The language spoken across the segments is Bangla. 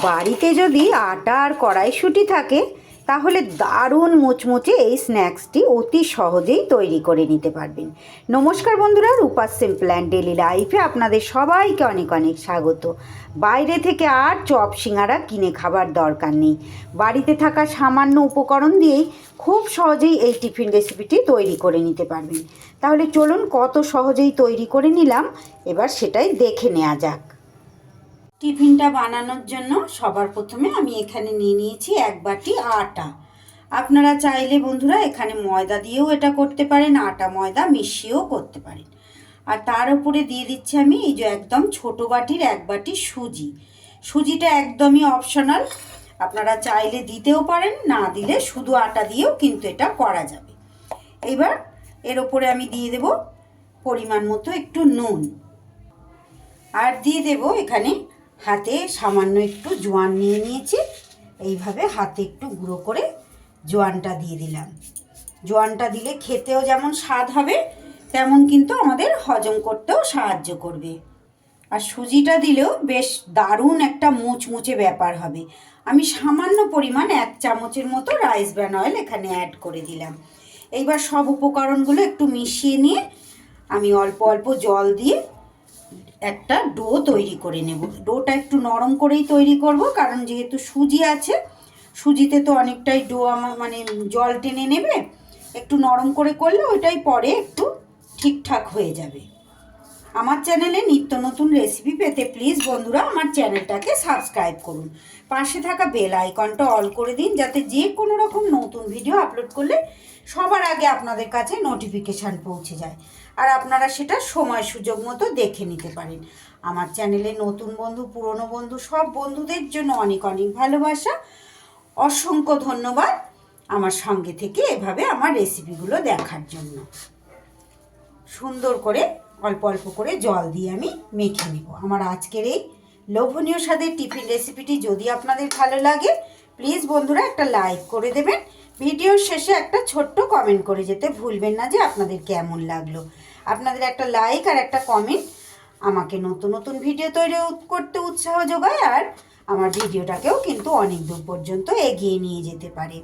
বাড়িতে যদি আটা আর কড়াইশুঁটি থাকে তাহলে দারুণ মুচমুচে এই স্ন্যাক্সটি অতি সহজেই তৈরি করে নিতে পারবেন। নমস্কার বন্ধুরা, রূপা সিম্পল অ্যান্ড ডেলি লাইফে আপনাদের সবাইকে অনেক অনেক স্বাগত। বাইরে থেকে আর চপ সিঙ্গারা কিনে খাবার দরকার নেই, বাড়িতে থাকা সামান্য উপকরণ দিয়েই খুব সহজেই এই টিফিন রেসিপিটি তৈরি করে নিতে পারবেন। তাহলে চলুন কত সহজেই তৈরি করে নিলাম, এবার সেটাই দেখে নেওয়া যাক। টিফিনটা বানানোর জন্য সবার প্রথমে আমি এখানে নিয়ে নিয়েছি 1 বাটি আটা। আপনারা চাইলে বন্ধুরা এখানে ময়দা দিয়েও এটা করতে পারেন, আটা ময়দা মিশিয়েও করতে পারেন। আর তার উপরে দিয়ে দিচ্ছি আমি এই যে একদম ছোট বাটির 1 বাটি সুজি। সুজিটা একদমই অপশনাল, আপনারা চাইলে দিতেও পারেন, না দিলে শুধু আটা দিয়েও কিন্তু এটা করা যাবে। এবার এর ওপরে আমি দিয়ে দেব পরিমাণ মতো একটু নুন, আর দিয়ে দেব এখানে হাতে সামান্য একটু জোয়ান নিয়ে নিয়েছি। এইভাবে হাতে একটু গুঁড়ো করে জোয়ানটা দিয়ে দিলাম। জোয়ানটা দিলে খেতেও যেমন স্বাদ হবে, তেমন কিন্তু আমাদের হজম করতেও সাহায্য করবে। আর সুজিটা দিলেও বেশ দারুণ একটা মুচমুচে ব্যাপার হবে। আমি সামান্য পরিমাণ 1 চামচের মতো রাইস ব্র্যান অয়েল এখানে অ্যাড করে দিলাম। এইবার সব উপকরণগুলো একটু মিশিয়ে নিয়ে আমি অল্প অল্প জল দিয়ে একটা ডো তৈরি করে নেব। ডোটা একটু নরম করেই তৈরি করব, কারণ যেহেতু সুজি আছে, সুজিতে তো অনেকটাই ডো আমার জল টেনে নেবে। একটু নরম করে করলে ওইটাই পরে একটু ঠিকঠাক হয়ে যাবে। আমার চ্যানেলে নিত্য নতুন রেসিপি পেতে প্লিজ বন্ধুরা আমার চ্যানেলটাকে সাবস্ক্রাইব করুন। পাশে থাকা বেল আইকনটা অল করে দিন, যাতে যে কোনো রকম নতুন ভিডিও আপলোড করলে সবার আগে আপনাদের কাছে নোটিফিকেশান পৌঁছে যায়, আর আপনারা সেটা সময় সুযোগ মতো দেখে নিতে পারেন। আমার চ্যানেলে নতুন বন্ধু, পুরনো বন্ধু, সব বন্ধুদের জন্য অনেক অনেক ভালোবাসা, অসংখ্য ধন্যবাদ আমার সঙ্গে থেকে এভাবে আমার রেসিপিগুলো দেখার জন্য। সুন্দর করে অল্প অল্প করে জল দিয়ে আমি মেখে নেব। আমার আজকের এই লোভনীয় স্বাদের টিফিন রেসিপিটি যদি আপনাদের ভালো লাগে প্লিজ বন্ধুরা একটা লাইক করে দেবেন। ভিডিওর শেষে একটা ছোট্ট কমেন্ট করে যেতে ভুলবেন না যে আপনাদের কেমন লাগলো। আপনাদের একটা লাইক আর একটা কমেন্ট আমাকে নতুন নতুন ভিডিও তৈরি করতে উৎসাহ যোগায়, আর আমার ভিডিওটাকেও কিন্তু অনেক দূর পর্যন্ত এগিয়ে নিয়ে যেতে পারে।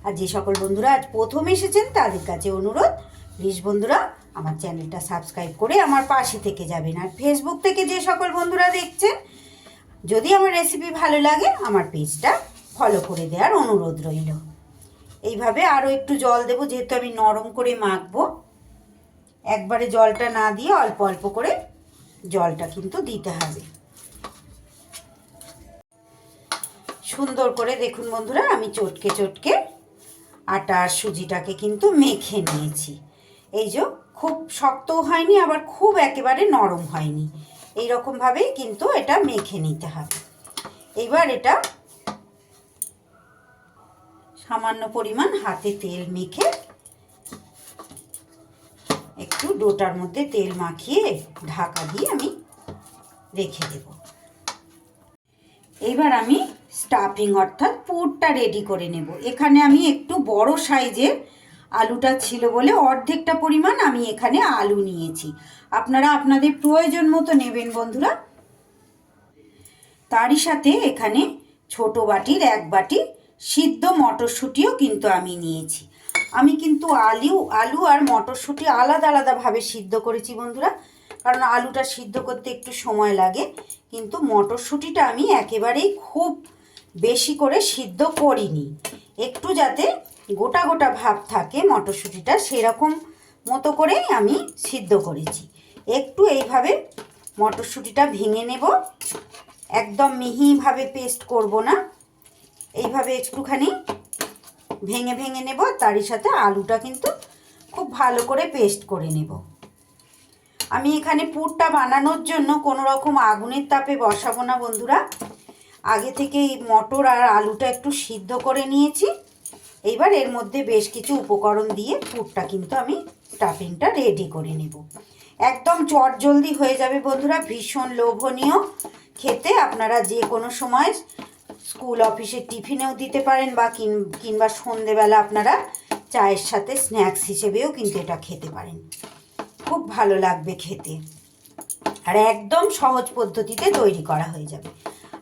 আর যে সকল বন্ধুরা আজ প্রথম এসেছেন তাদের কাছে অনুরোধ, প্লিজ বন্ধুরা আমার চ্যানেলটা সাবস্ক্রাইব করে আমার পাশে থেকে যাবেন। আর ফেসবুক থেকে যে সকল বন্ধুরা দেখছেন, যদি আমার রেসিপি ভালো লাগে আমার পেজটা ফলো করে দেওয়ার অনুরোধ রইল। এইভাবে আরও একটু জল দেব, যেহেতু আমি নরম করে মাখবো। একবারে জলটা না দিয়ে অল্প অল্প করে জলটা কিন্তু দিতে হবে। সুন্দর করে দেখুন বন্ধুরা, আমি চটকে চটকে আটা আর সুজিটাকে কিন্তু মেখে নিয়েছি। এই যে খুব শক্তও হয়নি, আবার খুব একেবারে নরম হয়নি, এই রকমভাবেই কিন্তু এটা মেখে নিতে হবে। এবার এটা সামান্য পরিমাণ হাতে তেল মেখে একটু ডোটার মধ্যে তেল মাখিয়ে ঢাকা দিয়ে আমি রেখে দেব। এবার আমি স্টাফিং অর্থাৎ পুরটা রেডি করে নেব। এখানে আমি একটু বড় সাইজের আলুটা ছিল বলে অর্ধেকটা পরিমাণ আমি এখানে আলু নিয়েছি। আপনারা আপনাদের প্রয়োজন মতো নেবেন বন্ধুরা। তারই সাথে এখানে ছোট বাটির 1 বাটি সিদ্ধ মটরশুঁটিও কিন্তু আমি নিয়েছি। আমি কিন্তু আলু আর মটরশুঁটি আলাদা আলাদাভাবে সিদ্ধ করেছি বন্ধুরা, কারণ আলুটা সিদ্ধ করতে একটু সময় লাগে, কিন্তু মটরশুঁটিটা আমি একেবারেই খুব বেশি করে সিদ্ধ করিনি। একটু যাতে গোটা গোটা ভাব থাকে মটরশুঁটিটা, সেরকম মতো করেই আমি সিদ্ধ করেছি। একটু এইভাবে মটরশুঁটিটা ভেঙে নেব, একদম মিহিভাবে পেস্ট করব না, এইভাবে একটুখানি ভেঙে ভেঙে নেব। তারই সাথে আলুটা কিন্তু খুব ভালো করে পেস্ট করে নেব। আমি এখানে পুরটা বানানোর জন্য কোনো রকম আগুনের তাপে বসাবো না বন্ধুরা। আগে থেকে এই মটর আর আলুটা একটু সিদ্ধ করে নিয়েছি। এইবার এর মধ্যে বেশ কিছু উপকরণ দিয়ে পুরটা কিন্তু আমি স্টাফিংটা রেডি করে নেব। একদম চটজলদি হয়ে যাবে বন্ধুরা, ভীষণ লোভনীয় খেতে। আপনারা যে কোনো সময় স্কুল অফিসে টিফিনেও দিতে পারেন, বা কিংবা সন্ধেবেলা আপনারা চায়ের সাথে স্ন্যাক্স হিসেবেও কিন্তু এটা খেতে পারেন। খুব ভালো লাগবে খেতে, আর একদম সহজ পদ্ধতিতে তৈরি করা হয়ে যাবে।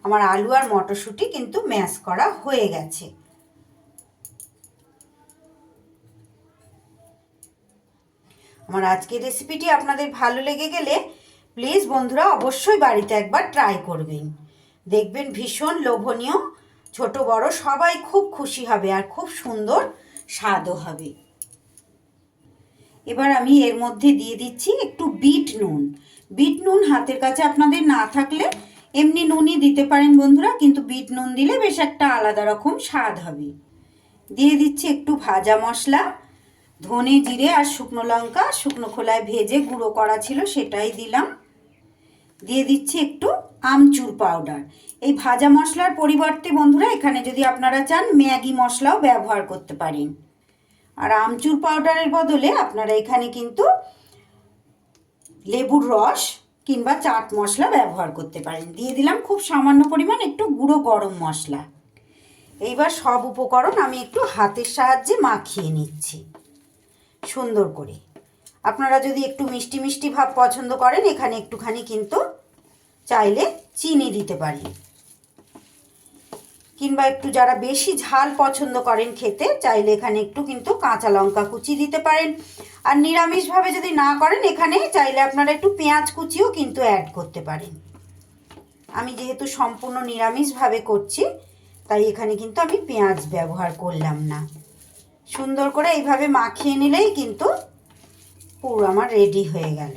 আমার আলু আর মটরশুঁটি কিন্তু ম্যাশ করা হয়ে গেছে। আমার আজকের রেসিপিটি আপনাদের ভালো লেগে গেলে প্লিজ বন্ধুরা অবশ্যই বাড়িতে একবার ট্রাই করবেন। দেখবেন ভীষণ লোভনীয়, ছোট বড় সবাই খুব খুশি হবে আর খুব সুন্দর স্বাদও হবে। এবার আমি এর মধ্যে দিয়ে দিচ্ছি একটু বিট নুন। বিট নুন হাতের কাছে আপনাদের না থাকলে এমনি নুনই দিতে পারেন বন্ধুরা, কিন্তু বিট নুন দিলে বেশ একটা আলাদা রকম স্বাদ হবে। দিয়ে দিচ্ছি একটু ভাজা মশলা, ধনে জিরে আর শুকনো লঙ্কা শুকনো খোলায় ভেজে গুঁড়ো করা ছিল সেটাই দিলাম। দিয়ে দিচ্ছি একটু আমচুর পাউডার। এই ভাজা মশলার পরিবর্তে বন্ধুরা এখানে যদি আপনারা চান ম্যাগি মশলাও ব্যবহার করতে পারেন। আর আমচুর পাউডারের বদলে আপনারা এখানে কিন্তু লেবুর রস কিংবা চাট মশলা ব্যবহার করতে পারেন। দিয়ে দিলাম খুব সামান্য পরিমাণ একটু গুঁড়ো গরম মশলা। এইবার সব উপকরণ আমি একটু হাতের সাহায্যে মাখিয়ে নিচ্ছি সুন্দর করে। আপনারা যদি একটু মিষ্টি মিষ্টি ভাব পছন্দ করেন এখানে একটুখানি কিন্তু চাইলে চিনি দিতে পারেন, কিংবা একটু যারা বেশি ঝাল পছন্দ করেন খেতে চাইলে এখানে একটু কিন্তু কাঁচা লঙ্কা কুচি দিতে পারেন। আর নিরামিষভাবে যদি না করেন এখানে চাইলে আপনারা একটু পেঁয়াজ কুচিও কিন্তু অ্যাড করতে পারেন। আমি যেহেতু সম্পূর্ণ নিরামিষভাবে করছি তাই এখানে কিন্তু আমি পেঁয়াজ ব্যবহার করলাম না। সুন্দর করে এইভাবে মাখিয়ে নিলেই কিন্তু পুরো আমার রেডি হয়ে গেল।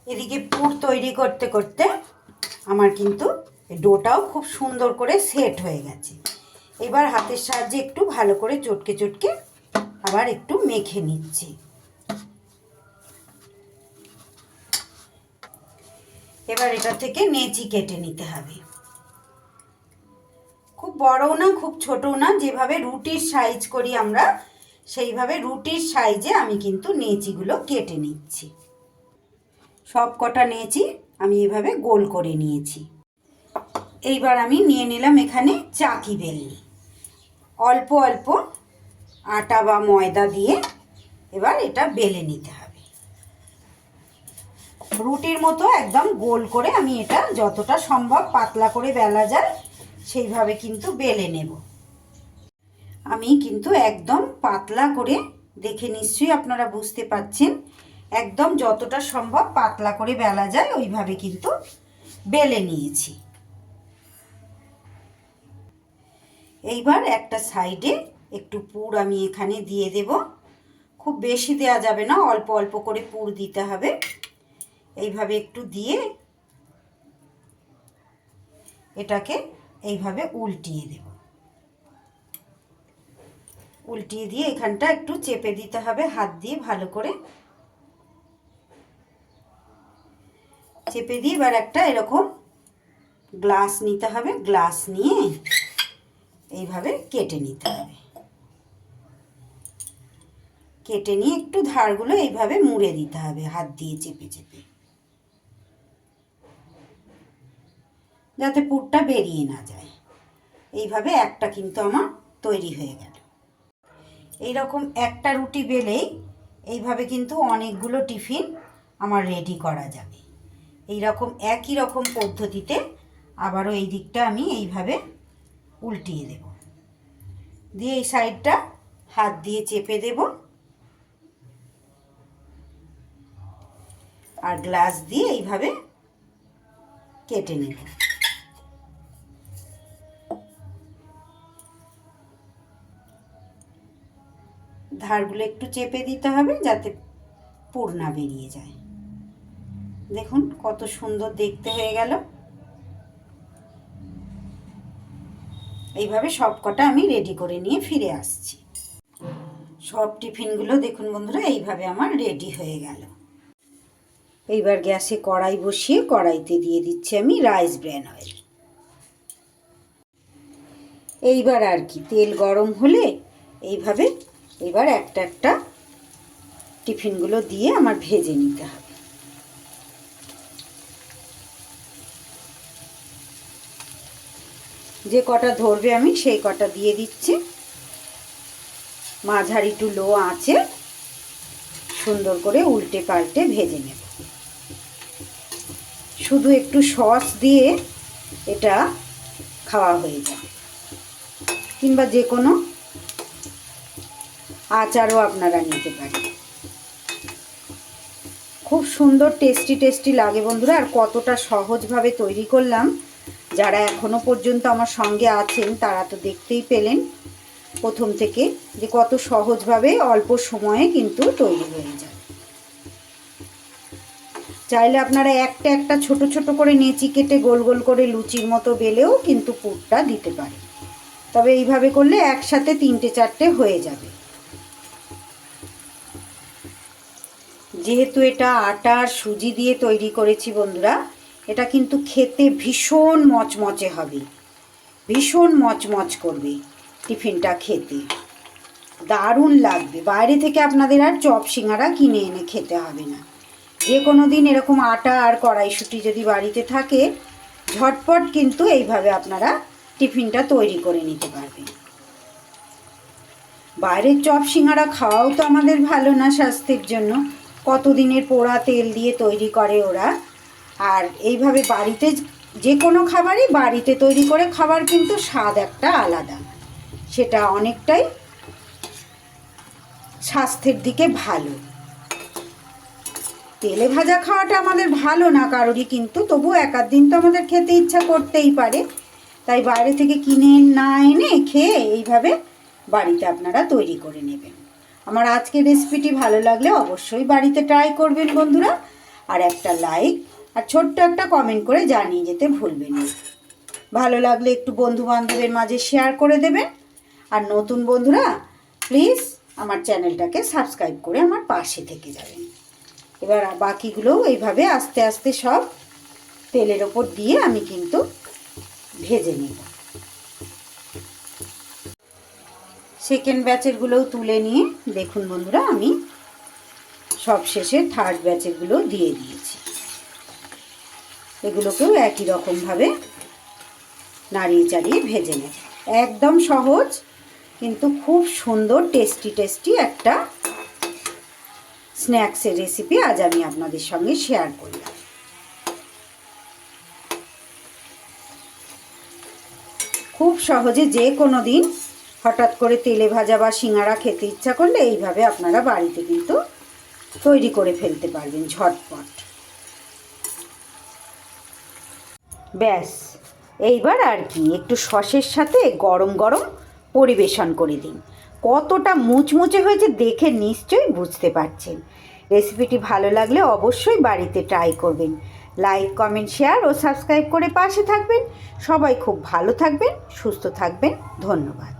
এদিকে পুর তৈরি করতে করতে আমার কিন্তু ডোটাও খুব সুন্দর করে সেট হয়ে গেছে। এবার হাতের সাহায্যে একটু ভালো করে চটকে চটকে আবার একটু মেখে নিচ্ছি। এবার এটা থেকে নেচি কেটে নিতে হবে। খুব বড়ও না খুব ছোটও না, যেভাবে রুটির সাইজ করি আমরা সেইভাবে রুটির সাইজে আমি কিন্তু নেচিগুলো কেটে নিচ্ছি। সব কটা নেচি আমি এভাবে গোল করে নিয়েছি। এইবার আমি নিয়ে নিলাম এখানে চাকি বেলনি। অল্প অল্প আটা বা ময়দা দিয়ে এবার এটা বেলে নিতে হবে রুটির মতো একদম গোল করে। আমি এটা যতটা সম্ভব পাতলা করে বেলা যায় সেইভাবে কিন্তু বেলে নেব। আমি কিন্তু একদম পাতলা করে, দেখে নিশ্চয়ই আপনারা বুঝতে পাচ্ছেন, একদম যতটা সম্ভব পাতলা করে বেলা যায় ওইভাবে কিন্তু বেলে নিয়েছি। এইবার একটা সাইডে একটু পুর আমি এখানে দিয়ে দেব। খুব বেশি দেওয়া যাবে না, অল্প অল্প করে পুর দিতে হবে। এইভাবে একটু দিয়ে এটাকে এইভাবে উল্টিয়ে দেব। উল্টিয়ে দিয়ে এখানটা একটু চেপে দিতে হবে হাত দিয়ে ভালো করে। চেপে দিয়ে এবার একটা এরকম গ্লাস নিতে হবে। গ্লাস নিয়ে এইভাবে কেটে নিতে হবে। কেটে নিয়ে একটু ধারগুলো এইভাবে মুড়ে দিতে হবে হাত দিয়ে চেপে চেপে, যাতে পুরটা বেরিয়ে না যায়। এইভাবে একটা কিন্তু আমার তৈরি হয়ে গেল। এইরকম একটা রুটি বেলেই এইভাবে কিন্তু অনেকগুলো টিফিন আমার রেডি করা যাবে। এইরকম একই রকম পদ্ধতিতে আবারও এই দিকটা আমি এইভাবে উল্টিয়ে দেব। দিয়ে এই সাইডটা হাত দিয়ে চেপে দেব আর গ্লাস দিয়ে এইভাবে কেটে নেব। ধারগুলো একটু চেপে দিতে হবে যাতে পুর না বেরিয়ে যায়। দেখুন কত সুন্দর দেখতে হয়ে গেল। এইভাবে সব কটা আমি রেডি করে নিয়ে ফিরে আসছি। সব টিফিনগুলো দেখুন বন্ধুরা এইভাবে আমার রেডি হয়ে গেল। এইবার গ্যাসে কড়াই বসিয়ে কড়াইতে দিয়ে দিচ্ছি আমি রাইস ব্র্যান অয়েল। এইবার আর কি তেল গরম হলে এইভাবে এবার একটা একটা টিফিনগুলো দিয়ে আমার ভেজে নিতে হবে। যে কটা ধরবে আমি সেই কটা দিয়ে দিচ্ছি। মাঝারি টু লো আঁচে সুন্দর করে উল্টে পাল্টে ভেজে নেব। শুধু একটু সস দিয়ে এটা খাওয়া হয়ে যায়, কিংবা যে কোনো আচারও আপনারা নিতে পারেন। খুব সুন্দর টেস্টি লাগে বন্ধুরা। আর কতটা সহজভাবে তৈরি করলাম, যারা এখনো পর্যন্ত আমার সঙ্গে আছেন তারা তো দেখতেই পেলেন প্রথম থেকে যে কত সহজভাবে অল্প সময়ে কিন্তু তৈরি হয়ে যায়। চাইলে আপনারা একটা একটা ছোট ছোট করে নেচি কেটে গোল গোল করে লুচির মতো বেলেও কিন্তু পুরটা দিতে পারেন, তবে এইভাবে করলে একসাথে 3-4টে হয়ে যাবে। যেহেতু এটা আটা আর সুজি দিয়ে তৈরি করেছি বন্ধুরা, এটা কিন্তু খেতে ভীষণ মচমচে হবে, ভীষণ মচমচ করবে। টিফিনটা খেতে দারুণ লাগবে। বাইরে থেকে আপনাদের আর চপ সিঙ্গারা কিনে এনে খেতে হবে না। যে কোনো দিন এরকম আটা আর কড়াইশুঁটি যদি বাড়িতে থাকে, ঝটপট কিন্তু এইভাবে আপনারা টিফিনটা তৈরি করে নিতে পারবেন। বাইরের চপ সিঙ্গারা খাওয়াও তো আমাদের ভালো না স্বাস্থ্যের জন্য, কতদিনের পোড়া তেল দিয়ে তৈরি করে ওরা। আর এইভাবে বাড়িতে যে কোনো খাবারই বাড়িতে তৈরি করে খাবার কিন্তু স্বাদ একটা আলাদা, সেটা অনেকটাই স্বাস্থ্যের দিকে ভালো। তেলে ভাজা খাওয়াটা আমাদের ভালো না কারোরই, কিন্তু তবু এক আধ দিন তো আমাদের খেতে ইচ্ছা করতেই পারে। তাই বাইরে থেকে কিনে না এনে খেয়ে এইভাবে বাড়িতে আপনারা তৈরি করে নেবেন। আমার আজকের রেসিপিটি ভালো লাগলে অবশ্যই বাড়িতে ট্রাই করবেন বন্ধুরা, আর একটা লাইক আর ছোট্ট একটা কমেন্ট করে জানিয়ে যেতে ভুলবেন না। ভালো লাগলে একটু বন্ধু বান্ধবের মাঝে শেয়ার করে দেবেন। আর নতুন বন্ধুরা প্লিজ আমার চ্যানেলটাকে সাবস্ক্রাইব করে আমার পাশে থেকে যাবেন। এবার বাকিগুলোও এইভাবে আস্তে আস্তে সব তেলের ওপর দিয়ে আমি কিন্তু ভেজে নেব। সেকেন্ড ব্যাচেরগুলোও তুলে নিয়ে দেখুন বন্ধুরা, আমি সব শেষে থার্ড ব্যাচেরগুলো দিয়ে দিয়েছি। এগুলোকেও একই রকমভাবে নাড়িয়ে চাড়িয়ে ভেজে নেব। একদম সহজ কিন্তু খুব সুন্দর টেস্টি একটা স্ন্যাক্সের রেসিপি আজ আমি আপনাদের সঙ্গে শেয়ার করলাম। খুব সহজে যে কোনো দিন হঠাৎ করে তেলে ভাজা বা সিঙ্গারা খেতে ইচ্ছা করলে এইভাবে আপনারা বাড়িতে কিন্তু তৈরি করে ফেলতে পারবেন ঝটপট। ব্যাস, এইবার আর কি একটু সসের সাথে গরম গরম পরিবেশন করে দিন। কতটা মুচমুচে হয়েছে দেখে নিশ্চয়ই বুঝতে পারছেন। রেসিপিটি ভালো লাগলে অবশ্যই বাড়িতে ট্রাই করবেন। লাইক, কমেন্ট, শেয়ার ও সাবস্ক্রাইব করে পাশে থাকবেন। সবাই খুব ভালো থাকবেন, সুস্থ থাকবেন। ধন্যবাদ।